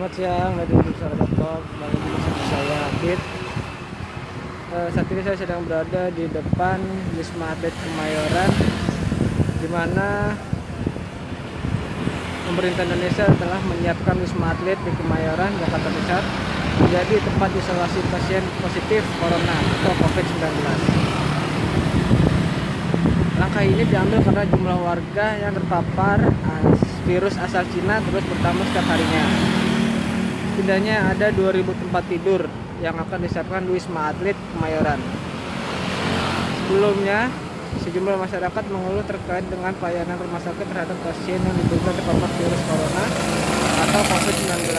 Selamat siang dari Nusantara.com. Kembali bersama saya Adit. Saat ini saya sedang berada di depan Wisma Atlet Kemayoran, di mana pemerintah Indonesia telah menyiapkan Wisma Atlet di Kemayoran, Jakarta Pusat, menjadi tempat isolasi pasien positif corona atau COVID-19. Langkah ini diambil karena jumlah warga yang terpapar virus asal Cina terus bertambah setiap harinya. Setidaknya ada 2.000 tempat tidur yang akan disiapkan di Wisma Atlet Kemayoran. Sebelumnya, sejumlah masyarakat mengeluh terkait dengan pelayanan rumah sakit terhadap pasien yang diduga terpapar virus corona atau COVID-19.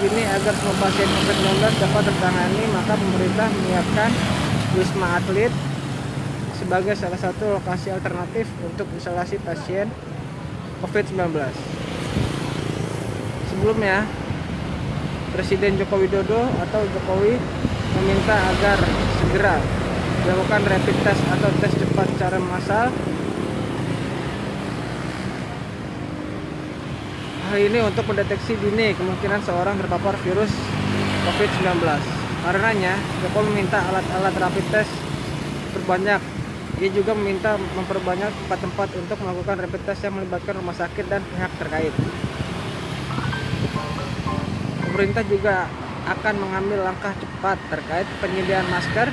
Kini agar semua pasien COVID-19 dapat tertangani, maka pemerintah menyiapkan Wisma Atlet sebagai salah satu lokasi alternatif untuk isolasi pasien COVID-19. Sebelumnya, Presiden Joko Widodo atau Jokowi meminta agar segera dilakukan rapid test atau tes cepat secara massal. Hal ini untuk mendeteksi dini kemungkinan seorang terpapar virus COVID-19. Karenanya, Jokowi meminta alat-alat rapid test berbanyak. Ia juga meminta memperbanyak tempat-tempat untuk melakukan rapid test yang melibatkan rumah sakit dan pihak terkait. Pemerintah juga akan mengambil langkah cepat terkait penyediaan masker,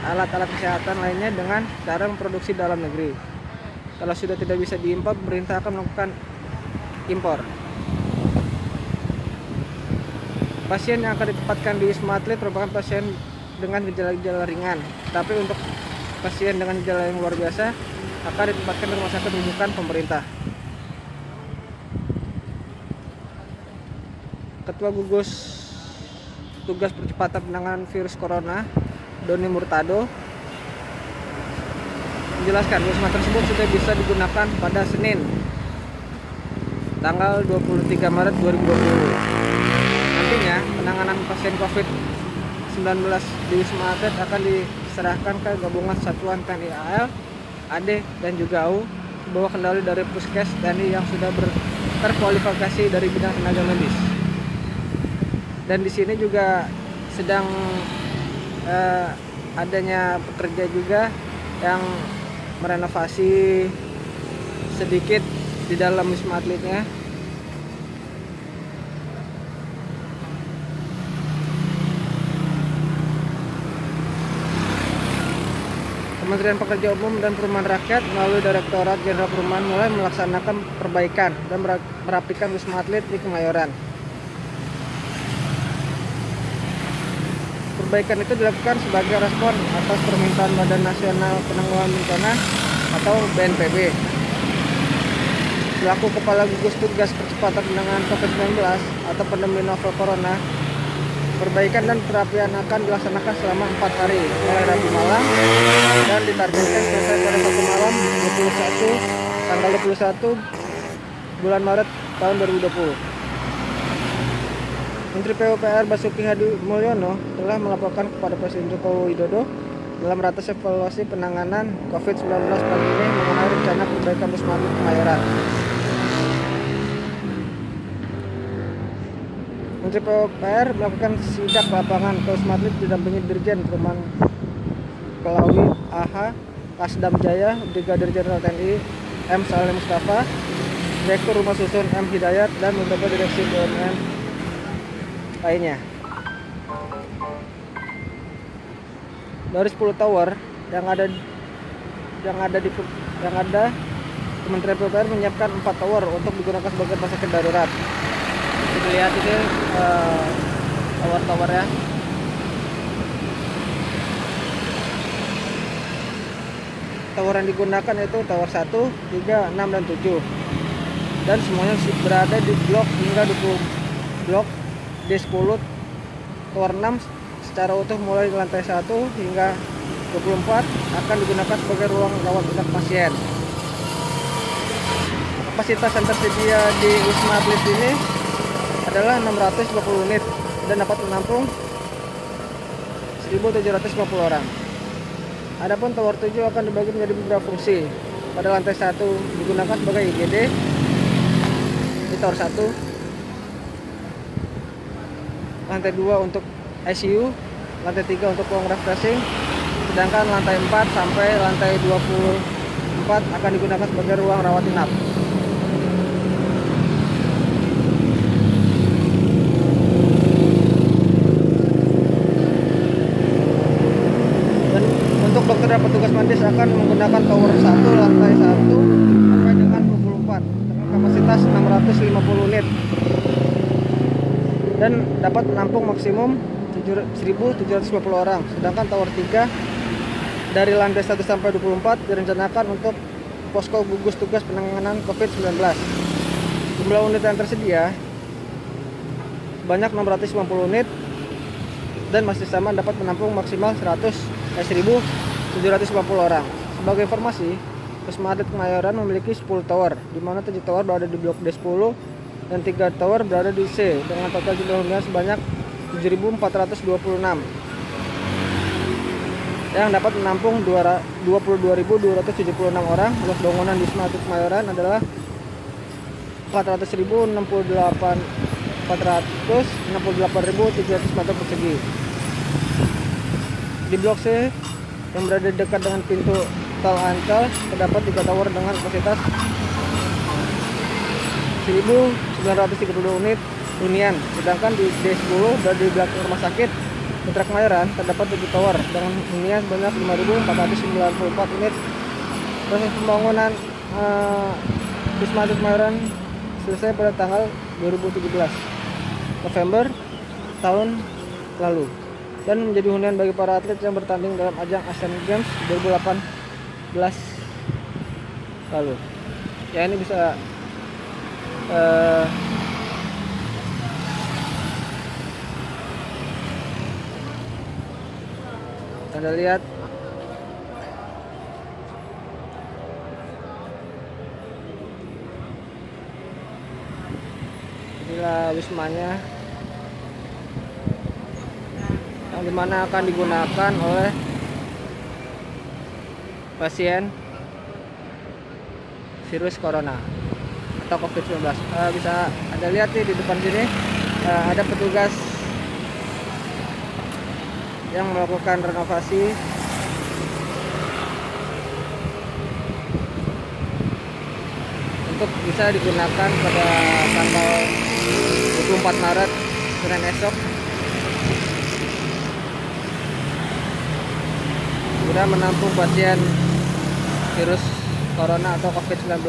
alat-alat kesehatan lainnya dengan cara memproduksi dalam negeri. Kalau sudah tidak bisa diimpor, pemerintah akan melakukan impor. Pasien yang akan ditempatkan di Wisma Atlet merupakan pasien dengan gejala-gejala ringan. Tapi untuk pasien dengan gejala yang luar biasa akan ditempatkan di rumah sakit rujukan pemerintah. Ketua Gugus Tugas Percepatan Penanganan Virus Corona, Doni Murtado, menjelaskan wisma tersebut sudah bisa digunakan pada Senin, tanggal 23 Maret 2020. Nantinya, penanganan pasien COVID-19 di Wisma Atlet akan diserahkan ke gabungan Satuan TNI AL, AD, dan juga AU, bawah kendali dari Puskes TNI yang sudah terkualifikasi dari bidang tenaga medis. Dan di sini juga sedang adanya pekerja juga yang merenovasi sedikit di dalam Wisma Atletnya. Kementerian Pekerjaan Umum dan Perumahan Rakyat melalui Direktorat Jenderal Perumahan mulai melaksanakan perbaikan dan merapikan Wisma Atlet di Kemayoran. Perbaikan itu dilakukan sebagai respon atas permintaan Badan Nasional Penanggulangan Bencana atau BNPB. Selaku Kepala Gugus Tugas Percepatan Penanganan COVID-19 atau pandemi novel corona, perbaikan dan perapian akan dilaksanakan selama 4 hari, mulai Rabu malam dan ditargetkan selesai pada 1 malam tanggal 21 bulan Maret tahun 2020. Menteri PUPR Basuki Hadi Mulyono telah melaporkan kepada Presiden Joko Widodo dalam ratas evaluasi penanganan COVID-19 kali ini mengenai rencana perbaikan Wisma Atlet Kemayoran. Menteri PUPR melakukan sidak lapangan ke Wisma Atlet didampingi Dirjen Perumahan Kelawi AH Kasdam Jaya, Brigadir Jenderal TNI M. Salim Mustafa, Direktur Rumah Susun M. Hidayat, dan beberapa direksi BUMN lainnya. Dari 10 tower yang ada Kementerian PUPR menyiapkan 4 tower untuk digunakan sebagai rumah sakit darurat. Kita lihat ini tower-tower ya. Tower yang digunakan itu tower 1, 3, 6, dan 7. Dan semuanya berada di blok hingga 20 blok D10. Tower 6 secara utuh mulai di lantai 1 hingga 24 akan digunakan sebagai ruang rawat inap pasien. Kapasitas yang tersedia di Wisma Atlet ini adalah 650 unit dan dapat menampung 1.750 orang. Adapun tower 7 akan dibagi menjadi beberapa fungsi. Pada lantai 1 digunakan sebagai IGD di tower 1. lantai 2 untuk ICU, lantai 3 untuk ruang refreshing, sedangkan lantai 4 sampai lantai 24 akan digunakan sebagai ruang rawat inap. Dan untuk dokter dan petugas medis akan menggunakan tower 1 lantai 1 sampai dengan 24 dengan kapasitas 650 unit dan dapat menampung maksimum 1.750 orang. Sedangkan tower 3 dari lantai 1 sampai 24 direncanakan untuk posko gugus tugas penanganan COVID-19. Jumlah unit yang tersedia sebanyak 650 unit dan masih sama dapat menampung maksimal 1.750 orang. Sebagai informasi, Wisma Atlet Kemayoran memiliki 10 tower, di mana 7 tower berada di blok D10 dan 3 tower berada di C dengan total jumlah hunian sebanyak 7.426 yang dapat menampung 22.276 orang. Luas bangunan di Wisma Atlet Kemayoran adalah 468.300 meter persegi. Di blok C yang berada dekat dengan pintu tol Ancol terdapat 3 tower dengan kapasitas 1.932 unit hunian. Sedangkan di D10 berada di belakang rumah sakit Mitra Kemayoran terdapat 7 tower dengan hunian sebanyak 5.494 unit. Proses pembangunan Wisma Atlet Kemayoran selesai pada tanggal 2017 November tahun lalu dan menjadi hunian bagi para atlet yang bertanding dalam ajang Asian Games 2018 lalu. Ya, ini bisa Anda lihat inilah wismanya yang dimana akan digunakan oleh pasien virus corona atau COVID-19. Bisa Anda lihat nih di depan sini ada petugas yang melakukan renovasi untuk bisa digunakan pada tanggal 24 Maret Senin esok guna menampung pasien virus corona atau COVID-19.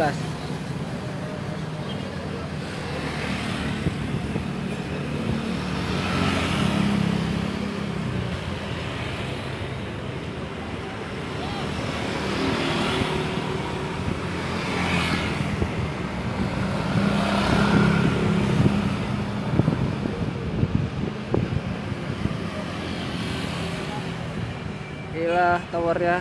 Inilah towernya.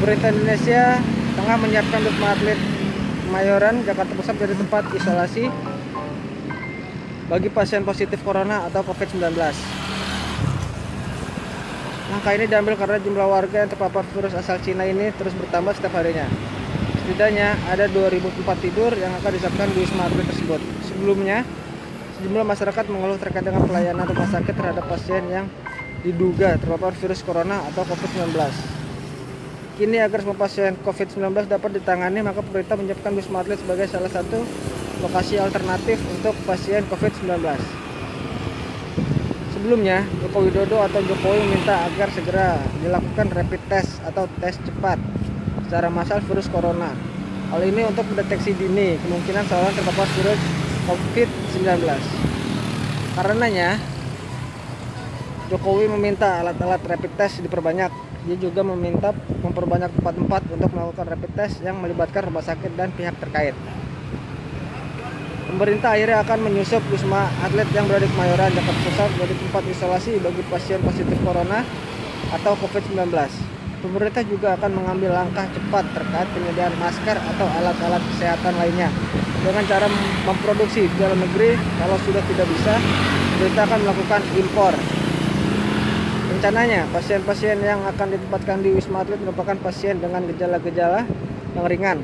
Pemerintah Indonesia tengah menyiapkan Wisma Atlet Kemayoran Jakarta Pusat jadi tempat isolasi bagi pasien positif corona atau COVID-19. Langkah ini diambil karena jumlah warga yang terpapar virus asal Cina ini terus bertambah setiap harinya. Setidaknya ada 2.000 tempat tidur yang akan disiapkan di Wisma Atlet tersebut. Sebelumnya, sejumlah masyarakat mengeluh terkait dengan pelayanan rumah sakit terhadap pasien yang diduga terpapar virus corona atau COVID-19. Kini agar semua pasien COVID-19 dapat ditangani, maka pemerintah menyiapkan Wisma Atlet sebagai salah satu lokasi alternatif untuk pasien COVID-19. Sebelumnya, Joko Widodo atau Jokowi meminta agar segera dilakukan rapid test atau tes cepat secara massal virus corona. Hal ini untuk mendeteksi dini kemungkinan seorang terpapar virus COVID-19. Karenanya, Jokowi meminta alat-alat rapid test diperbanyak. Dia juga meminta memperbanyak tempat-tempat untuk melakukan rapid test yang melibatkan rumah sakit dan pihak terkait. Pemerintah akhirnya akan menyusup Wisma Atlet yang berada di Kemayoran, Jakarta Pusat menjadi tempat isolasi bagi pasien positif corona atau COVID-19. Pemerintah juga akan mengambil langkah cepat terkait penyediaan masker atau alat-alat kesehatan lainnya dengan cara memproduksi di dalam negeri. Kalau sudah tidak bisa, pemerintah akan melakukan impor. Rencananya, pasien-pasien yang akan ditempatkan di Wisma Atlet merupakan pasien dengan gejala-gejala yang ringan.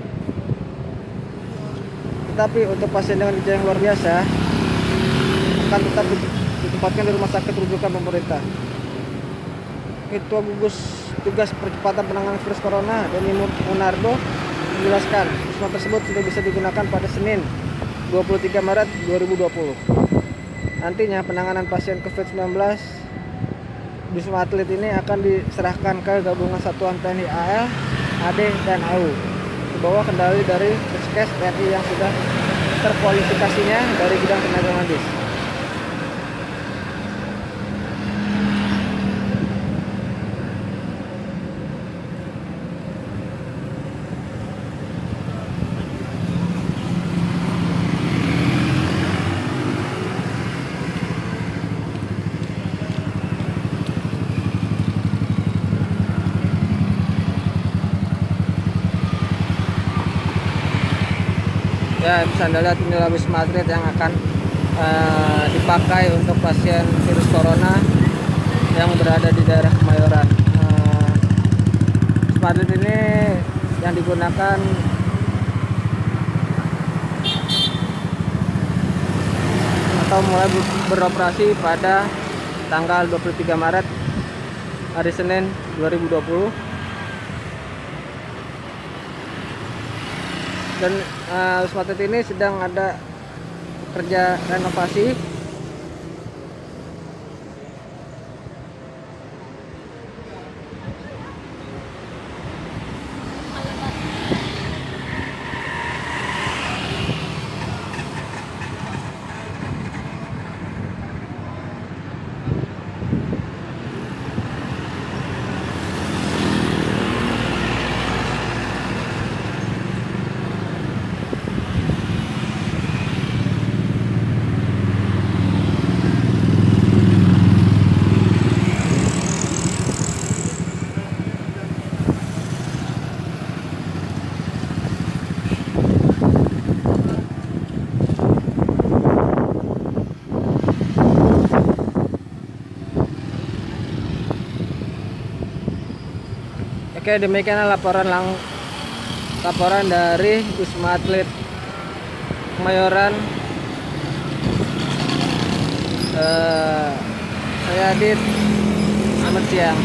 Tetapi untuk pasien dengan gejala yang luar biasa akan tetap ditempatkan di rumah sakit rujukan pemerintah. Ketua Gugus Tugas Percepatan Penanganan Virus Corona, Doni Monardo, menjelaskan wisma tersebut sudah bisa digunakan pada Senin 23 Maret 2020. Nantinya penanganan pasien COVID-19 di Wisma Atlet ini akan diserahkan ke gabungan satuan TNI AL, AD, dan AU di bawah kendali dari Puskes TNI yang sudah terkualifikasinya dari bidang tenaga medis. Ya, bisa Anda lihat inilah Wisma Atlet yang akan dipakai untuk pasien virus corona yang berada di daerah Kemayoran. Wisma Atlet ini yang digunakan atau mulai beroperasi pada tanggal 23 Maret hari Senin 2020. Dan Wisma Atlet ini sedang ada kerja renovasi. Oke, demikian laporan dari Wisma Atlet Kemayoran. Saya Adit, selamat siang.